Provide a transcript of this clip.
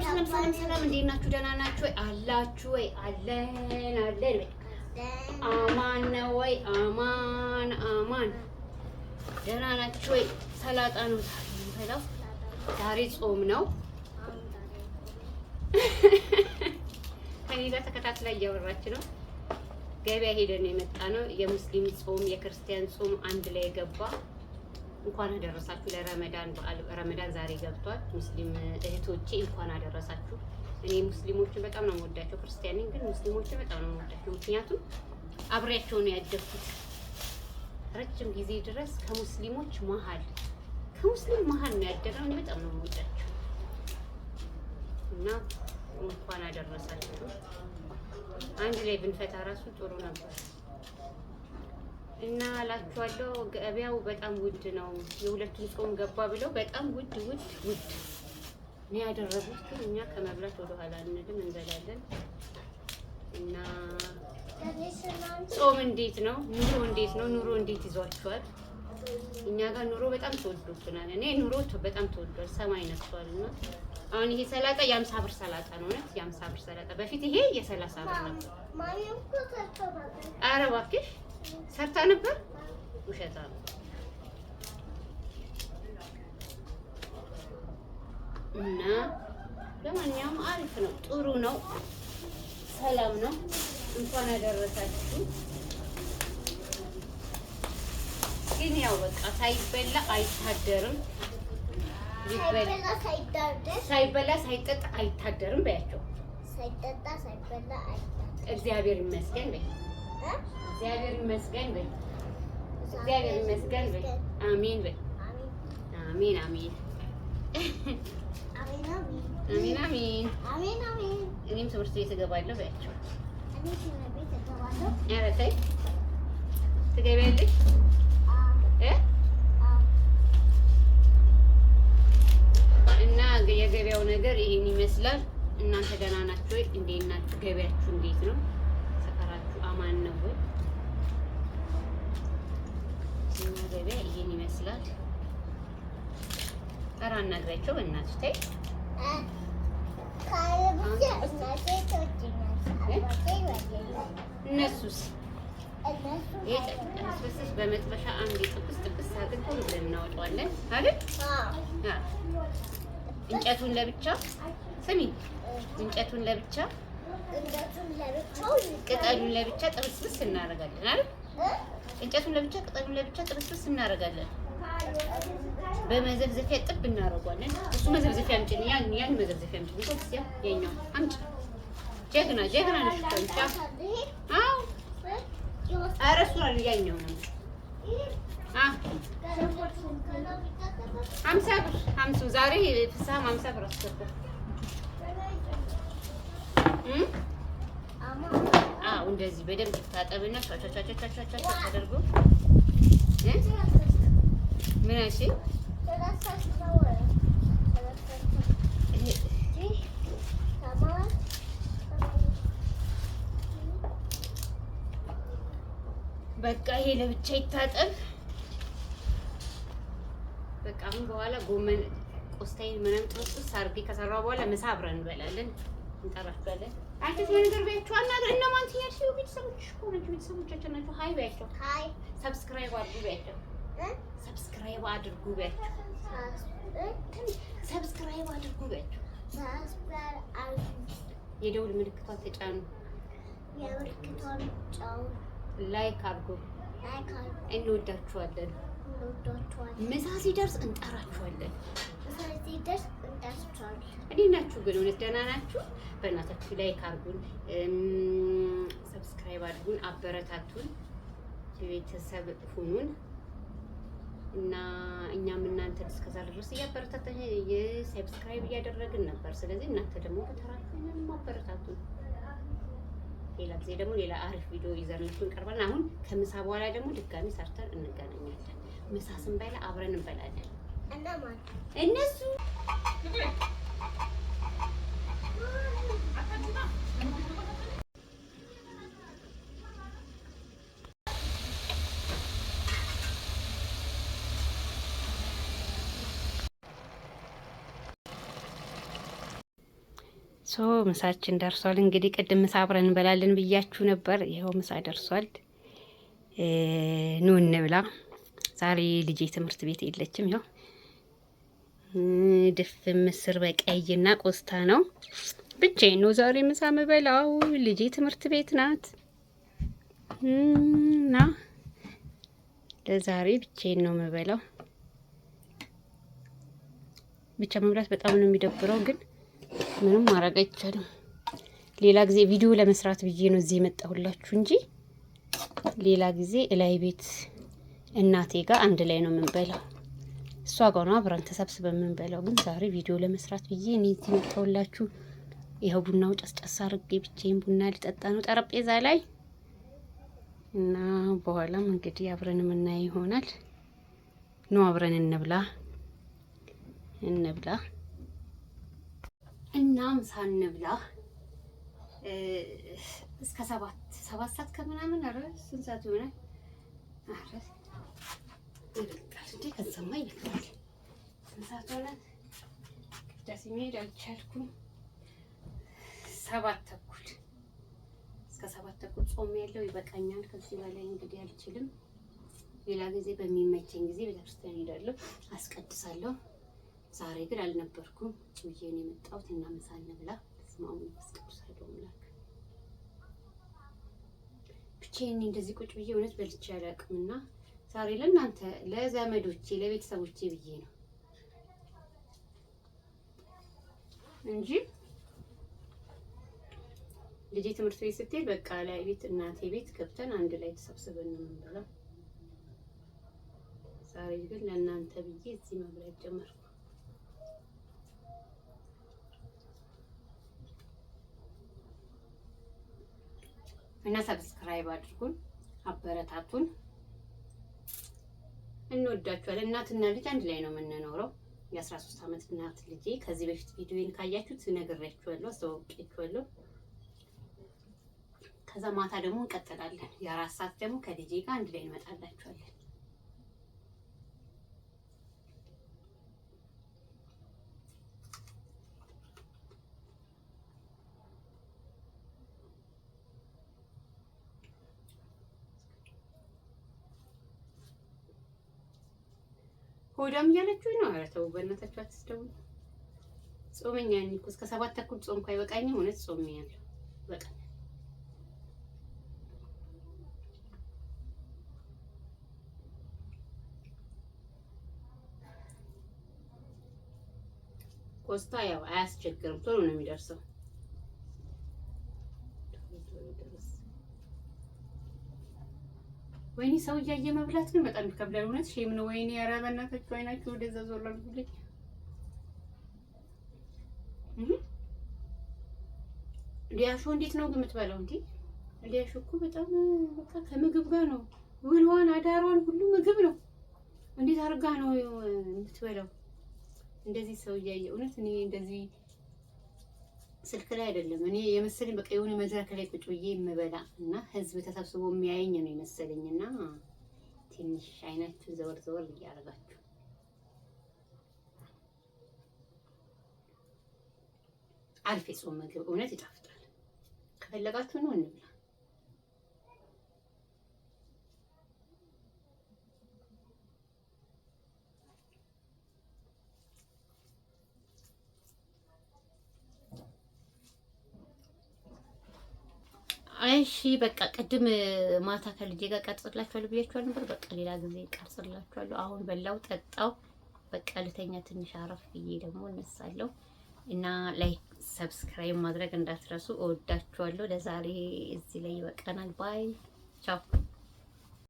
ሰላም እንዴት ናችሁ? ደህና ናችሁ ወይ? አላችሁ ወይ? አለን አማን ነው ወይ? አማን ደህና ናችሁ ወይ? ሰላጣ ነው የምንበላው ዛሬ ጾም ነው። ከኔ ጋር ተከታትላ እያወራች ነው። ገበያ ሄደን የመጣ ነው። የሙስሊም ጾም የክርስቲያን ጾም አንድ ላይ ገባ። እንኳን አደረሳችሁ ለረመዳን በዓል። ረመዳን ዛሬ ገብቷል። ሙስሊም እህቶቼ እንኳን አደረሳችሁ። እኔ ሙስሊሞችን በጣም ነው የምወዳቸው። ክርስቲያን ግን ሙስሊሞችን በጣም ነው የምወዳቸው። ምክንያቱም አብሬያቸው ነው ያደግኩት ረጅም ጊዜ ድረስ ከሙስሊም መሀል ነው ያደግነው። እኔ በጣም ነው የምወዳቸው እና እንኳን አደረሳችሁ። አንድ ላይ ብንፈታ ራሱ ጥሩ ነበር እና አላችኋለሁ። ገበያው በጣም ውድ ነው። የሁለቱን ጾም ገባ ብለው በጣም ውድ ነው ያደረጉት። ግን እኛ ከመብላት ወደ ኋላ አንልም፣ እንበላለን። እና ጾም እንዴት ነው? ኑሮ እንዴት ነው? ኑሮ እንዴት ይዟችኋል? እኛ ጋር ኑሮ በጣም ተወዶብናል። እኔ ኑሮ በጣም ተወዷል፣ ሰማይ ነክቷል። እና አሁን ይሄ ሰላጣ የ50 ብር ሰላጣ ነው። እውነት የ50 ብር ሰላጣ። በፊት ይሄ የ30 ብር ነበር። ኧረ እባክሽ ሰርታ ነበር። ውሸታ ነው። እና ለማንኛውም አሪፍ ነው፣ ጥሩ ነው፣ ሰላም ነው። እንኳን አደረሳችሁ። ግን ያው በቃ ሳይበላ አይታደርም። ሳይበላ ሳይጠጣ አይታደርም በያቸው። ሳይጠጣ ሳይበላ አይታደርም። እግዚአብሔር ይመስገን በይ። እግዚአብሔር ይመስገን በይ። እግዚአብሔር ይመስገን በይ። አሜን በይ። አሜን አሜን አሜን አሜን። እኔም ትምህርት ቤት እገባለሁ በያቸው። ኧረ ተይ ትገቢያለሽ? እና የገበያው ነገር ይሄን ይመስላል። እናንተ ደህና ናችሁ ወይ? እንዴት ናችሁ? ገበያችሁ እንዴት ነው? ሰፈራችሁ አማን ነው ወይ? እኛ ገበያ ይሄን ይመስላል። ኧረ አናግራቸው በእናትሽ ተይ። እነሱስ በመጥበሻ አንድ ጥብስ አድርገን ብለን እናወጣዋለን አይደል? እንጨቱን ለብቻ ስሚ፣ እንጨቱን ለብቻ ቅጠሉን ለብቻ ጥብስብስ እናደርጋለን አይደል? እንጨቱን ለብቻ ቅጠሉን ለብቻ ጥብስብስ እናደርጋለን። በመዘፍዘፊያ ጥብ እናደርጓለን። እሱ መዘፍዘፊያ አምጪ፣ ያን መዘፍዘፊያ አምጪ። እንኳን የኛው አምጪ። ጀግና ነሽ እኮ አንቺ። አዎ ኧረ እሱ አለ ያኛው ነው። 50 ብር 50 ዛሬ ፍስሀ 50 ብር አስገባ። አዎ እንደዚህ በደንብ ታጠብና ቻቻቻቻቻቻ ተደርጎ ምን እሺ በቃ ይሄ ለብቻ ይታጠብ። በቃ አሁን በኋላ ጎመን ቆስጣይን ምንም ጥብስ አድርጌ ከሰራው በኋላ ምሳ አብረን እንበላለን። እንጠራችኋለን። አንቺ ነገር በያችሁ አናግር። እነማን ትያለሽ? ቤተሰቦች እኮ ናቸው፣ ቤተሰቦቻችን ናቸው። ሃይ በያቸው። ሃይ ሰብስክራይብ አድርጉ በያቸው። ሰብስክራይብ አድርጉ በያቸው። ሰብስክራይብ አድርጉ በያቸው። የደውል ምልክቷን ተጫኑ። የምልክቷን ጫኑ። ላይክ አድርጉ። እንወዳችኋለን። ምሳ ሲደርስ እንጠራችኋለን። እንዴት ናችሁ ግን? እውነት ደህና ናችሁ? በእናታችሁ ላይክ አድርጉን፣ ሰብስክራይብ አድርጉን፣ አበረታቱን፣ ቤተሰብ ሁኑን እና እኛም እናንተ እስከዛ ድረስ እያበረታታን የሰብስክራይብ እያደረግን ነበር። ስለዚህ እናንተ ደግሞ በተራችሁ ምንም አበረታቱን። ሌላ ጊዜ ደግሞ ሌላ አሪፍ ቪዲዮ ይዘንላችሁ እንቀርባለን። አሁን ከምሳ በኋላ ደግሞ ድጋሚ ሰርተን እንገናኛለን። ምሳ ስንበላ አብረን እንበላለን። እነሱ ምሳችን ደርሷል። እንግዲህ ቅድም ምሳ አብረን እንበላለን ብያችሁ ነበር። ይኸው ምሳ ደርሷል። ኑ እንብላ። ዛሬ ልጄ ትምህርት ቤት የለችም። ይኸው ድፍን ምስር በቀይና ቆስታ ነው። ብቻዬን ነው ዛሬ ምሳ የምበላው። ልጄ ትምህርት ቤት ናት እና ለዛሬ ብቻዬን ነው የምበላው። ብቻ መብላት በጣም ነው የሚደብረው፣ ግን ምንም ማድረግ አይቻልም። ሌላ ጊዜ ቪዲዮ ለመስራት ብዬ ነው እዚህ የመጣሁላችሁ እንጂ ሌላ ጊዜ እላይ ቤት እናቴ ጋር አንድ ላይ ነው የምንበላው። እሷ ጋር ነው አብረን ተሰብስበን የምንበላው። ግን ዛሬ ቪዲዮ ለመስራት ብዬ እኔ እዚህ መጣሁላችሁ። ይኸው ቡናው ጨስጨስ አድርጌ ብቻዬን ቡና ልጠጣ ነው ጠረጴዛ ላይ እና በኋላም እንግዲህ አብረን የምናየው ይሆናል። ኑ አብረን እንብላ እና ምሳ እንብላ። እስከ ሰባት ሰዓት ከምናምን አረ ስንት ሰዓት ይሆናል? አረ ይበቃል እንዴ? ከዛማ ይበቃል። ስንት ሰዓት ሆነ? ቅዳሴ መሄድ አልቻልኩም። 7:30 እስከ 7:30 ጾም ያለው ይበቃኛል። ከዚህ በላይ እንግዲህ አልችልም። ሌላ ጊዜ በሚመቸኝ ጊዜ ቤተክርስቲያን ሄዳለሁ፣ አስቀድሳለሁ። ዛሬ ግን አልነበርኩም። ጭውዬ ነው የመጣሁት እና ምሳ እንብላ። ስማሙ አስቀድሳለሁ ምላክ ብቻዬን እንደዚህ ቁጭ ብዬ እውነት በልቼ አላውቅምና ዛሬ ለእናንተ ለዘመዶቼ ለቤተሰቦቼ ብዬ ነው እንጂ ልጄ ትምህርት ቤት ስትሄድ በቃ ላይ ቤት እናቴ ቤት ገብተን አንድ ላይ ተሰብስበን ነው የምንበላው። ዛሬ ግን ለእናንተ ብዬ እዚህ መብላት ጀመርኩ እና ሰብስክራይብ አድርጉን፣ አበረታቱን። እንወዳችኋለን። እናትና ልጅ አንድ ላይ ነው የምንኖረው። የ13 ዓመት እናት ልጄ ከዚህ በፊት ቪዲዮን ካያችሁት ነግሬያችኋለሁ፣ አስተዋውቄያችኋለሁ። ከዛ ማታ ደግሞ እንቀጥላለን። የ4 ሰዓት ደግሞ ከልጄ ጋር አንድ ላይ እንመጣላችኋለን። ሆዳም እያለችኝ ነው። ኧረ ተው በእናታችሁ አትስደውኝ። ጾመኛ ነኝ እኮ እስከ 7:30 ጾምኩ። አይበቃኝም? እውነት ጾሜያለሁ። በቃ ቆስታ ያው አያስቸግርም፣ ቶሎ ነው የሚደርሰው። ወይኔ ሰው እያየ መብላት ግን በጣም ይከብዳል። እውነት ሼም ነው። ወይኔ ኧረ በእናታችሁ አይናችሁ ወደዛ ዞር አድርጉልኝ። ሊያሾ እንዴት ነው ግን የምትበላው? እንዴ ሊያሾ እኮ በጣም በቃ ከምግብ ጋር ነው። ውሏን አዳሯን ሁሉ ምግብ ነው። እንዴት አድርጋ ነው የምትበላው? እንደዚህ ሰው እያየ እውነት እኔ እንደዚህ ስልክ ላይ አይደለም እኔ የመሰለኝ በቃ የሆነ መድረክ ላይ ቁጭ ብዬ የምበላ እና ህዝብ ተሰብስቦ የሚያየኝ ነው የመሰለኝና ትንሽ አይናችሁ ዘወር ዘወር እያደረጋችሁ አሪፍ የጾም ምግብ እውነት ይጣፍጣል። ከፈለጋችሁ ነው እንብላ። እሺ በቃ ቅድም ማታ ከልጄ ጋር ቀርጽላችኋለሁ ብያችኋል ነበር። በቃ ሌላ ጊዜ ቀርጽላችኋለሁ። አሁን በላው ጠጣው፣ በቃ ልተኛ ትንሽ አረፍ ብዬ ደግሞ እነሳለሁ እና ላይክ ሰብስክራይብ ማድረግ እንዳትረሱ። እወዳችኋለሁ። ለዛሬ እዚህ ላይ ይበቃናል። ባይ ቻው።